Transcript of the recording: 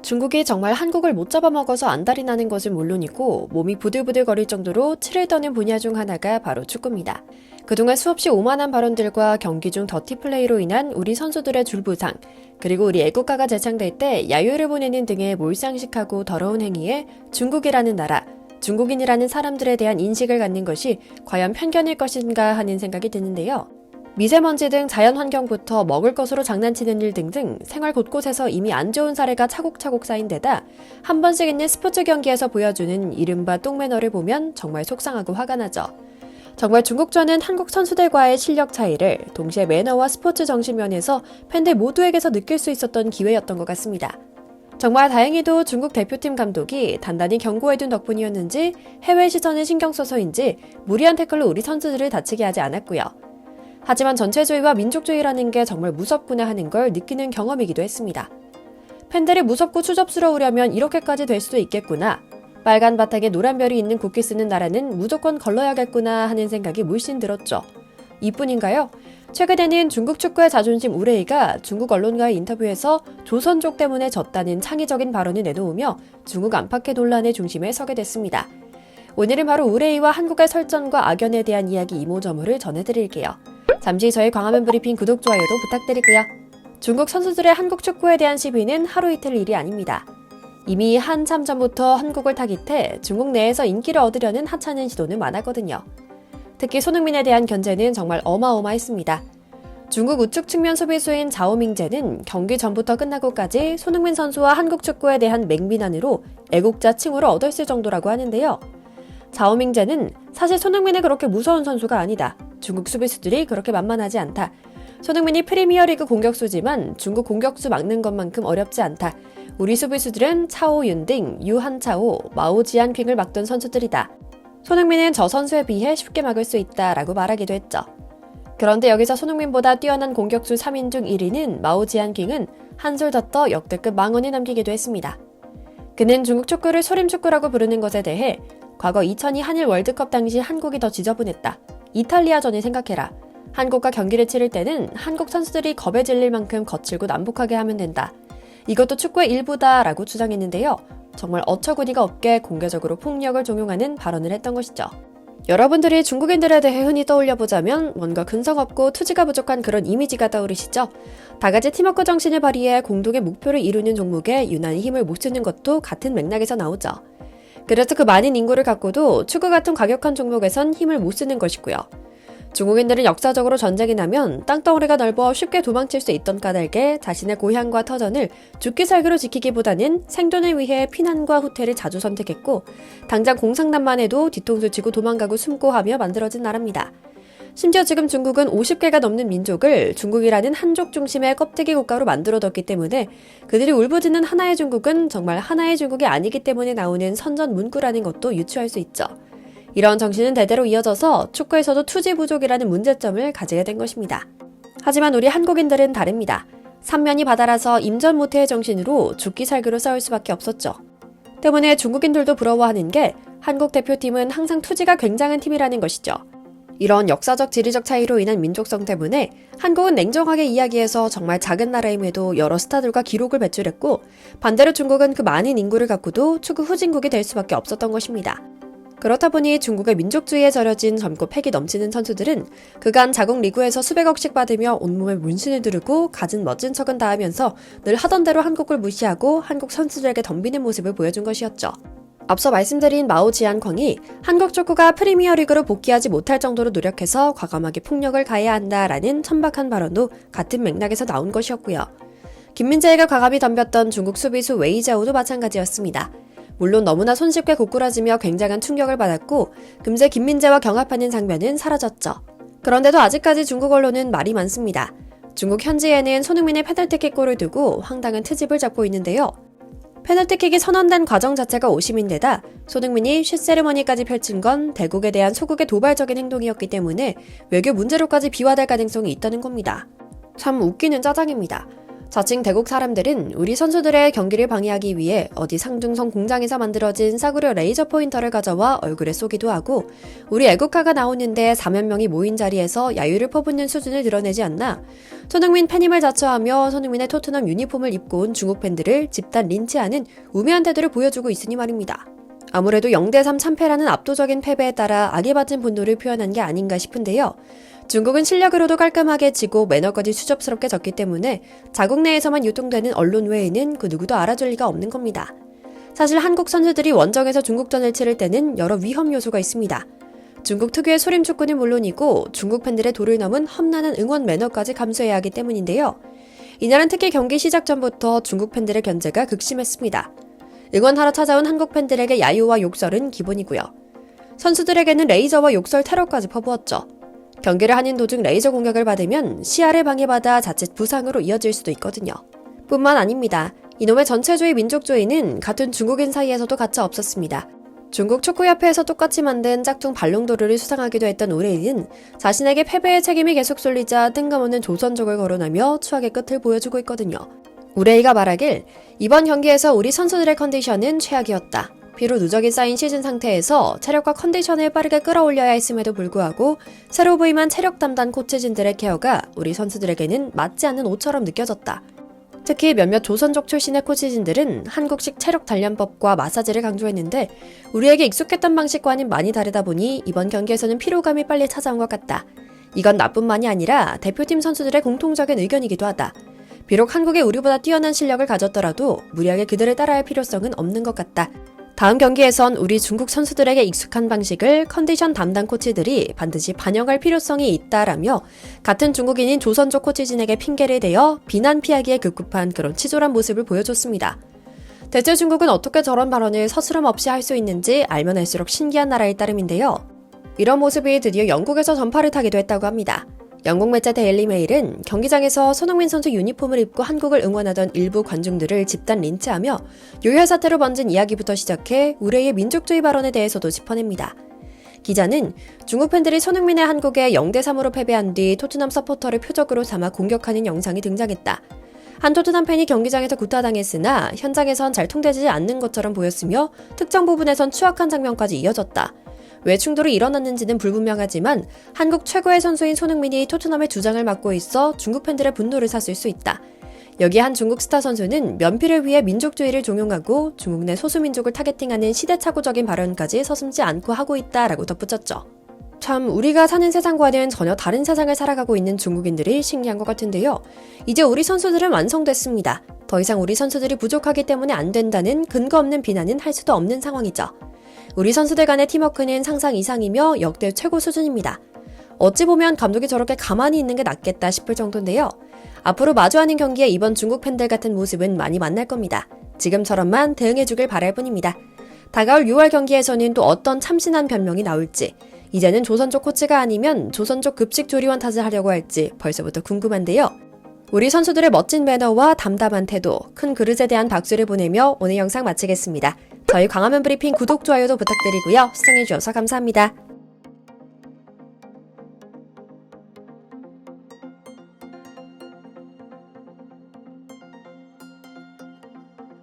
중국이 정말 한국을 못 잡아먹어서 안달이 나는 것은 물론이고 몸이 부들부들거릴 정도로 치를 떠는 분야 중 하나가 바로 축구입니다. 그동안 수없이 오만한 발언들과 경기 중 더티 플레이로 인한 우리 선수들의 줄부상, 그리고 우리 애국가가 재창될 때 야유를 보내는 등의 몰상식하고 더러운 행위에 중국이라는 나라, 중국인이라는 사람들에 대한 인식을 갖는 것이 과연 편견일 것인가 하는 생각이 드는데요. 미세먼지 등 자연환경부터 먹을 것으로 장난치는 일 등등 생활 곳곳에서 이미 안 좋은 사례가 차곡차곡 쌓인 데다 한 번씩 있는 스포츠 경기에서 보여주는 이른바 똥매너를 보면 정말 속상하고 화가 나죠. 정말 중국전은 한국 선수들과의 실력 차이를 동시에 매너와 스포츠 정신 면에서 팬들 모두에게서 느낄 수 있었던 기회였던 것 같습니다. 정말 다행히도 중국 대표팀 감독이 단단히 경고해둔 덕분이었는지 해외 시선을 신경 써서인지 무리한 태클로 우리 선수들을 다치게 하지 않았고요. 하지만 전체주의와 민족주의라는 게 정말 무섭구나 하는 걸 느끼는 경험이기도 했습니다. 팬들이 무섭고 추접스러우려면 이렇게까지 될 수도 있겠구나. 빨간 바탕에 노란 별이 있는 국기 쓰는 나라는 무조건 걸러야겠구나 하는 생각이 물씬 들었죠. 이뿐인가요? 최근에는 중국 축구의 자존심 우레이가 중국 언론과의 인터뷰에서 조선족 때문에 졌다는 창의적인 발언을 내놓으며 중국 안팎의 논란의 중심에 서게 됐습니다. 오늘은 바로 우레이와 한국의 설전과 악연에 대한 이야기 이모저모를 전해드릴게요. 잠시 저희 광화문 브리핑 구독, 좋아요도 부탁드리고요. 중국 선수들의 한국 축구에 대한 시비는 하루 이틀 일이 아닙니다. 이미 한참 전부터 한국을 타깃해 중국 내에서 인기를 얻으려는 하찮은 시도는 많았거든요. 특히 손흥민에 대한 견제는 정말 어마어마했습니다. 중국 우측 측면 수비수인 자오밍제는 경기 전부터 끝나고까지 손흥민 선수와 한국 축구에 대한 맹비난으로 애국자 칭호를 얻었을 정도라고 하는데요. 자오밍제는 사실 손흥민이 그렇게 무서운 선수가 아니다. 중국 수비수들이 그렇게 만만하지 않다. 손흥민이 프리미어리그 공격수지만 중국 공격수 막는 것만큼 어렵지 않다. 우리 수비수들은 차오윤딩, 유한차오, 마오지안핑을 막던 선수들이다. 손흥민은 저 선수에 비해 쉽게 막을 수 있다라고 말하기도 했죠. 그런데 여기서 손흥민보다 뛰어난 공격수 3인 중 1위는 마오지안핑은 한술 더 떠 역대급 망언을 남기기도 했습니다. 그는 중국 축구를 소림축구라고 부르는 것에 대해 과거 2002 한일 월드컵 당시 한국이 더 지저분했다. 이탈리아전을 생각해라. 한국과 경기를 치를 때는 한국 선수들이 겁에 질릴 만큼 거칠고 난폭하게 하면 된다. 이것도 축구의 일부다라고 주장했는데요. 정말 어처구니가 없게 공개적으로 폭력을 종용하는 발언을 했던 것이죠. 여러분들이 중국인들에 대해 흔히 떠올려보자면 뭔가 근성 없고 투지가 부족한 그런 이미지가 떠오르시죠? 다같이 팀워크 정신을 발휘해 공동의 목표를 이루는 종목에 유난히 힘을 못 쓰는 것도 같은 맥락에서 나오죠. 그래서 그 많은 인구를 갖고도 축구 같은 과격한 종목에선 힘을 못 쓰는 것이고요. 중국인들은 역사적으로 전쟁이 나면 땅덩어리가 넓어 쉽게 도망칠 수 있던 까닭에 자신의 고향과 터전을 죽기 살기로 지키기보다는 생존을 위해 피난과 후퇴를 자주 선택했고 당장 공상난만 해도 뒤통수 치고 도망가고 숨고 하며 만들어진 나라입니다. 심지어 지금 중국은 50개가 넘는 민족을 중국이라는 한족 중심의 껍데기 국가로 만들어뒀기 때문에 그들이 울부짖는 하나의 중국은 정말 하나의 중국이 아니기 때문에 나오는 선전 문구라는 것도 유추할 수 있죠. 이런 정신은 대대로 이어져서 축구에서도 투지 부족이라는 문제점을 가지게 된 것입니다. 하지만 우리 한국인들은 다릅니다. 삼면이 바다라서 임전 모태의 정신으로 죽기 살기로 싸울 수밖에 없었죠. 때문에 중국인들도 부러워하는 게 한국 대표팀은 항상 투지가 굉장한 팀이라는 것이죠. 이런 역사적 지리적 차이로 인한 민족성 때문에 한국은 냉정하게 이야기해서 정말 작은 나라임에도 여러 스타들과 기록을 배출했고 반대로 중국은 그 많은 인구를 갖고도 축구 후진국이 될 수밖에 없었던 것입니다. 그렇다 보니 중국의 민족주의에 절여진 젊고 패기 넘치는 선수들은 그간 자국 리그에서 수백억씩 받으며 온몸에 문신을 두르고 갖은 멋진 척은 다 하면서 늘 하던 대로 한국을 무시하고 한국 선수들에게 덤비는 모습을 보여준 것이었죠. 앞서 말씀드린 마오지안광이 한국 축구가 프리미어리그로 복귀하지 못할 정도로 노력해서 과감하게 폭력을 가해야 한다라는 천박한 발언도 같은 맥락에서 나온 것이었고요. 김민재가 과감히 덤볐던 중국 수비수 웨이자오도 마찬가지였습니다. 물론 너무나 손쉽게 고꾸라지며 굉장한 충격을 받았고 금세 김민재와 경합하는 장면은 사라졌죠. 그런데도 아직까지 중국 언론은 말이 많습니다. 중국 현지에는 손흥민의 페널티킥 골을 두고 황당한 트집을 잡고 있는데요. 페널티킥이 선언된 과정 자체가 오심인데다 손흥민이 슛 세리머니까지 펼친 건 대국에 대한 소국의 도발적인 행동이었기 때문에 외교 문제로까지 비화될 가능성이 있다는 겁니다. 참 웃기는 짜장입니다. 자칭 대국 사람들은 우리 선수들의 경기를 방해하기 위해 어디 상중성 공장에서 만들어진 싸구려 레이저 포인터를 가져와 얼굴에 쏘기도 하고 우리 애국가가 나오는데 4만 명이 모인 자리에서 야유를 퍼붓는 수준을 드러내지 않나 손흥민 팬임을 자처하며 손흥민의 토트넘 유니폼을 입고 온 중국 팬들을 집단 린치하는 우매한 태도를 보여주고 있으니 말입니다. 아무래도 0대3 참패라는 압도적인 패배에 따라 악에 받친 분노를 표현한 게 아닌가 싶은데요. 중국은 실력으로도 깔끔하게 지고 매너까지 수접스럽게 졌기 때문에 자국 내에서만 유통되는 언론 외에는 그 누구도 알아줄 리가 없는 겁니다. 사실 한국 선수들이 원정에서 중국전을 치를 때는 여러 위험 요소가 있습니다. 중국 특유의 소림 축구는 물론이고 중국 팬들의 도를 넘은 험난한 응원 매너까지 감수해야 하기 때문인데요. 이날은 특히 경기 시작 전부터 중국 팬들의 견제가 극심했습니다. 응원하러 찾아온 한국 팬들에게 야유와 욕설은 기본이고요. 선수들에게는 레이저와 욕설 테러까지 퍼부었죠. 경기를 하는 도중 레이저 공격을 받으면 시야를 방해받아 자칫 부상으로 이어질 수도 있거든요. 뿐만 아닙니다. 이놈의 전체주의 민족주의는 같은 중국인 사이에서도 가차 없었습니다. 중국 축구협회에서 똑같이 만든 짝퉁 발롱도르를 수상하기도 했던 우레이는 자신에게 패배의 책임이 계속 쏠리자 뜬금없는 조선족을 거론하며 추악의 끝을 보여주고 있거든요. 우레이가 말하길 이번 경기에서 우리 선수들의 컨디션은 최악이었다. 비록 누적이 쌓인 시즌 상태에서 체력과 컨디션을 빠르게 끌어올려야 했음에도 불구하고 새로 부임한 체력 담당 코치진들의 케어가 우리 선수들에게는 맞지 않는 옷처럼 느껴졌다. 특히 몇몇 조선족 출신의 코치진들은 한국식 체력 단련법과 마사지를 강조했는데 우리에게 익숙했던 방식과는 많이 다르다 보니 이번 경기에서는 피로감이 빨리 찾아온 것 같다. 이건 나뿐만이 아니라 대표팀 선수들의 공통적인 의견이기도 하다. 비록 한국이 우리보다 뛰어난 실력을 가졌더라도 무리하게 그들을 따라할 필요성은 없는 것 같다. 다음 경기에선 우리 중국 선수들에게 익숙한 방식을 컨디션 담당 코치들이 반드시 반영할 필요성이 있다라며 같은 중국인인 조선족 코치진에게 핑계를 대어 비난 피하기에 급급한 그런 치졸한 모습을 보여줬습니다. 대체 중국은 어떻게 저런 발언을 서스럼 없이 할 수 있는지 알면 알수록 신기한 나라일 따름인데요. 이런 모습이 드디어 영국에서 전파를 타기도 했다고 합니다. 영국 매체 데일리 메일은 경기장에서 손흥민 선수 유니폼을 입고 한국을 응원하던 일부 관중들을 집단 린치하며 요혈 사태로 번진 이야기부터 시작해 우레의 민족주의 발언에 대해서도 짚어냅니다. 기자는 중국 팬들이 손흥민의 한국에 0대3으로 패배한 뒤 토트넘 서포터를 표적으로 삼아 공격하는 영상이 등장했다. 한 토트넘 팬이 경기장에서 구타당했으나 현장에선 잘 통되지 않는 것처럼 보였으며 특정 부분에선 추악한 장면까지 이어졌다. 왜 충돌이 일어났는지는 불분명하지만 한국 최고의 선수인 손흥민이 토트넘의 주장을 맡고 있어 중국 팬들의 분노를 샀을 수 있다. 여기에 한 중국 스타 선수는 면피를 위해 민족주의를 종용하고 중국 내 소수민족을 타겟팅하는 시대착오적인 발언까지 서슴지 않고 하고 있다라고 덧붙였죠. 참 우리가 사는 세상과는 전혀 다른 세상을 살아가고 있는 중국인들이 신기한 것 같은데요. 이제 우리 선수들은 완성됐습니다. 더 이상 우리 선수들이 부족하기 때문에 안 된다는 근거 없는 비난은 할 수도 없는 상황이죠. 우리 선수들 간의 팀워크는 상상 이상이며 역대 최고 수준입니다. 어찌 보면 감독이 저렇게 가만히 있는 게 낫겠다 싶을 정도인데요. 앞으로 마주하는 경기에 이번 중국 팬들 같은 모습은 많이 만날 겁니다. 지금처럼만 대응해주길 바랄 뿐입니다. 다가올 6월 경기에서는 또 어떤 참신한 변명이 나올지, 이제는 조선족 코치가 아니면 조선족 급식 조리원 탓을 하려고 할지 벌써부터 궁금한데요. 우리 선수들의 멋진 매너와 담담한 태도, 큰 그릇에 대한 박수를 보내며 오늘 영상 마치겠습니다. 저희 광화문 브리핑 구독, 좋아요도 부탁드리고요. 시청해주셔서 감사합니다.